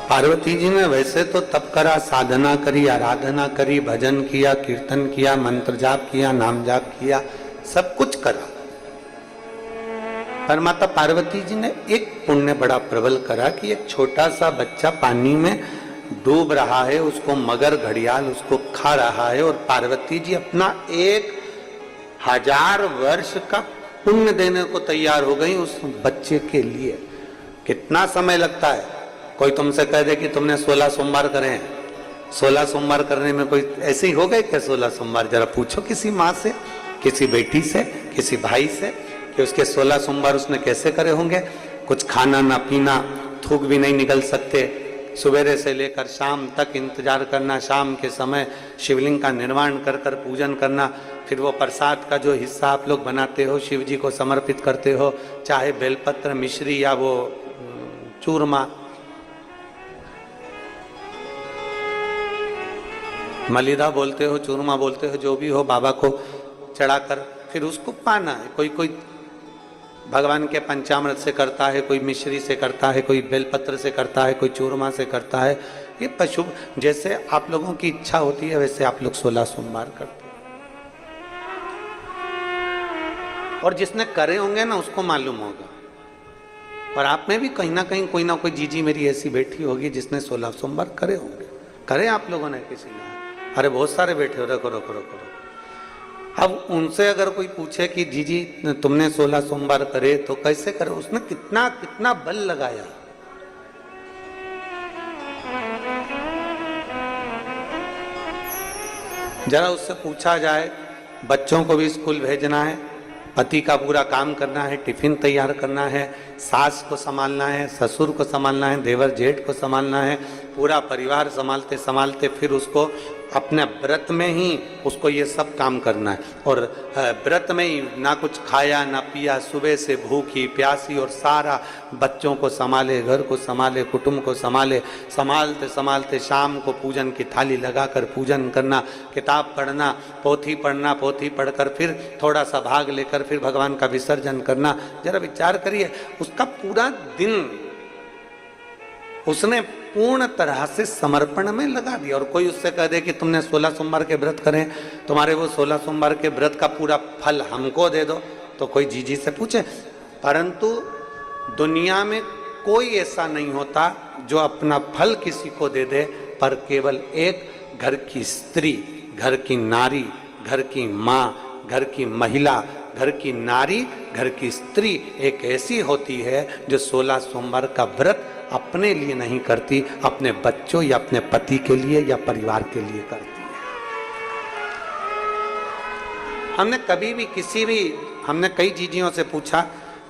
पार्वती जी ने वैसे तो तप करा, साधना करी, आराधना करी, भजन किया, कीर्तन किया, मंत्र जाप किया, नाम जाप किया, सब कुछ करा। पर माता पार्वती जी ने एक पुण्य बड़ा प्रबल करा कि एक छोटा सा बच्चा पानी में डूब रहा है, उसको मगर घड़ियाल उसको खा रहा है, और पार्वती जी अपना 1000 वर्ष का पुण्य देने को तैयार हो गई उस बच्चे के लिए। कितना समय लगता है? कोई तुमसे कह दे कि तुमने 16 सोमवार करे हैं, 16 सोमवार करने में कोई ऐसे ही हो गए क्या 16 सोमवार? जरा पूछो किसी माँ से, किसी बेटी से, किसी भाई से कि उसके 16 सोमवार उसने कैसे करे होंगे। कुछ खाना ना पीना, थूक भी नहीं निकल सकते, सवेरे से लेकर शाम तक इंतजार करना, शाम के समय शिवलिंग का निर्माण कर कर पूजन करना, फिर वो प्रसाद का जो हिस्सा आप लोग बनाते हो शिव जी को समर्पित करते हो, चाहे बेलपत्र, मिश्री या वो चूरमा, मलिदा बोलते हो, चूरमा बोलते हो, जो भी हो, बाबा को चढ़ाकर फिर उसको पाना है। कोई कोई भगवान के पंचामृत से करता है, कोई मिश्री से करता है, कोई बेलपत्र से करता है, कोई चूरमा से करता है। ये पशु जैसे आप लोगों की इच्छा होती है वैसे आप लोग 16 सोमवार करते हैं। और जिसने करे होंगे ना उसको मालूम होगा। और आप में भी कहीं ना कहीं कोई ना कोई जीजी मेरी ऐसी बैठी होगी जिसने 16 सोमवार करे होंगे। करे आप लोगों ने किसी ने? अरे बहुत सारे बैठे हो, रखो रखो रखो। अब उनसे अगर कोई पूछे कि जीजी तुमने 16 सोमवार करे तो कैसे करे, उसने कितना कितना बल लगाया। जरा उससे पूछा जाए, बच्चों को भी स्कूल भेजना है, पति का पूरा काम करना है, टिफिन तैयार करना है, सास को संभालना है, ससुर को संभालना है, देवर जेठ को संभालना है, पूरा परिवार संभालते संभालते फिर उसको अपने व्रत में ही उसको ये सब काम करना है। और व्रत में ही ना कुछ खाया ना पिया, सुबह से भूखी प्यासी, और सारा बच्चों को संभाले, घर को संभाले, कुटुंब को संभाले, संभालते संभालते शाम को पूजन की थाली लगाकर पूजन करना, किताब पढ़ना, पोथी पढ़ना, पोथी पढ़कर फिर थोड़ा सा भाग लेकर फिर भगवान का विसर्जन करना। जरा विचार करिए, उसका पूरा दिन उसने पूर्ण तरह से समर्पण में लगा दिया। और कोई उससे कह दे कि तुमने 16 सोमवार के व्रत करें, तुम्हारे वो 16 सोमवार के व्रत का पूरा फल हमको दे दो, तो कोई जीजी से पूछे। परंतु दुनिया में कोई ऐसा नहीं होता जो अपना फल किसी को दे दे, पर केवल एक घर की स्त्री, घर की नारी, घर की माँ, घर की महिला, घर की नारी, घर की स्त्री एक ऐसी होती है जो 16 सोमवार का व्रत अपने लिए नहीं करती, अपने बच्चों या अपने पति के लिए या परिवार के लिए करती है। हमने कई जीजियों से पूछा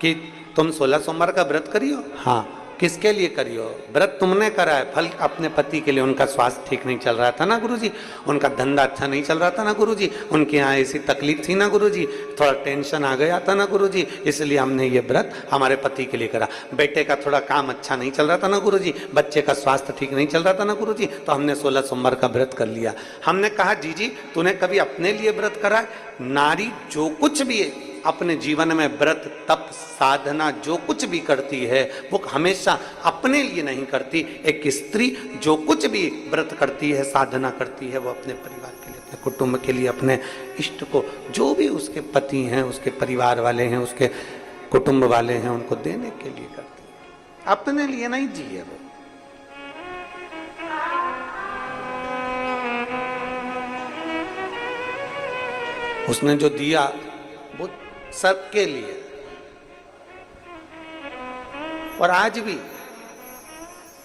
कि तुम 16 सोमवार का व्रत करियो? हाँ। किसके लिए करियो? व्रत तुमने करा है, फल अपने पति के लिए। उनका स्वास्थ्य ठीक नहीं चल रहा था ना गुरुजी, उनका धंधा अच्छा नहीं चल रहा था ना गुरुजी, उनके यहाँ ऐसी तकलीफ थी ना गुरुजी, थोड़ा टेंशन आ गया था ना गुरुजी, इसलिए हमने ये व्रत हमारे पति के लिए करा। बेटे का थोड़ा काम अच्छा नहीं चल रहा था ना गुरुजी, बच्चे का स्वास्थ्य ठीक नहीं चल रहा था ना गुरुजी, तो हमने 16 सोमवार का व्रत कर लिया। हमने कहा जीजी तूने कभी अपने लिए व्रत करा है? नारी जो कुछ भी है अपने जीवन में, व्रत तप साधना जो कुछ भी करती है वो हमेशा अपने लिए नहीं करती। एक स्त्री जो कुछ भी व्रत करती है, साधना करती है, वो अपने परिवार के लिए, अपने कुटुंब के लिए, अपने इष्ट को, जो भी उसके पति हैं, उसके परिवार वाले हैं, उसके कुटुंब वाले हैं, उनको देने के लिए करती है, अपने लिए नहीं जिए वो। उसने जो दिया वो सबके लिए। और आज भी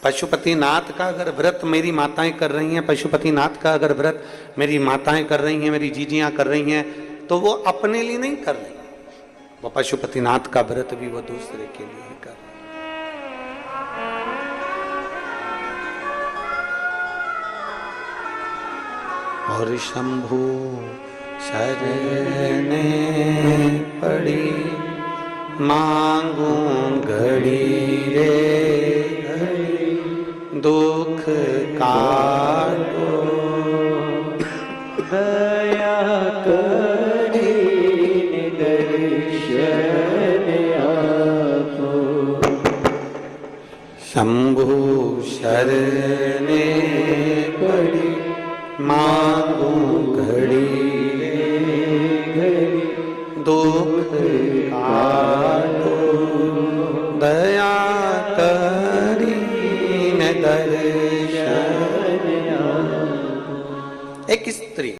पशुपतिनाथ का अगर व्रत मेरी माताएं कर रही हैं, पशुपतिनाथ का अगर व्रत मेरी माताएं कर रही हैं, मेरी जीजियां कर रही हैं, तो वो अपने लिए नहीं कर रही, वो पशुपतिनाथ का व्रत भी वो दूसरे के लिए ही कर रही। और शंभु शरणे पड़ी मांगू घड़ी रे घड़ी, दुख काटो दया करी दर्शन आपो। शंभु शरणे पड़ी मांगू घड़ी दुख काटो दया करी न दर्शन। एक स्त्री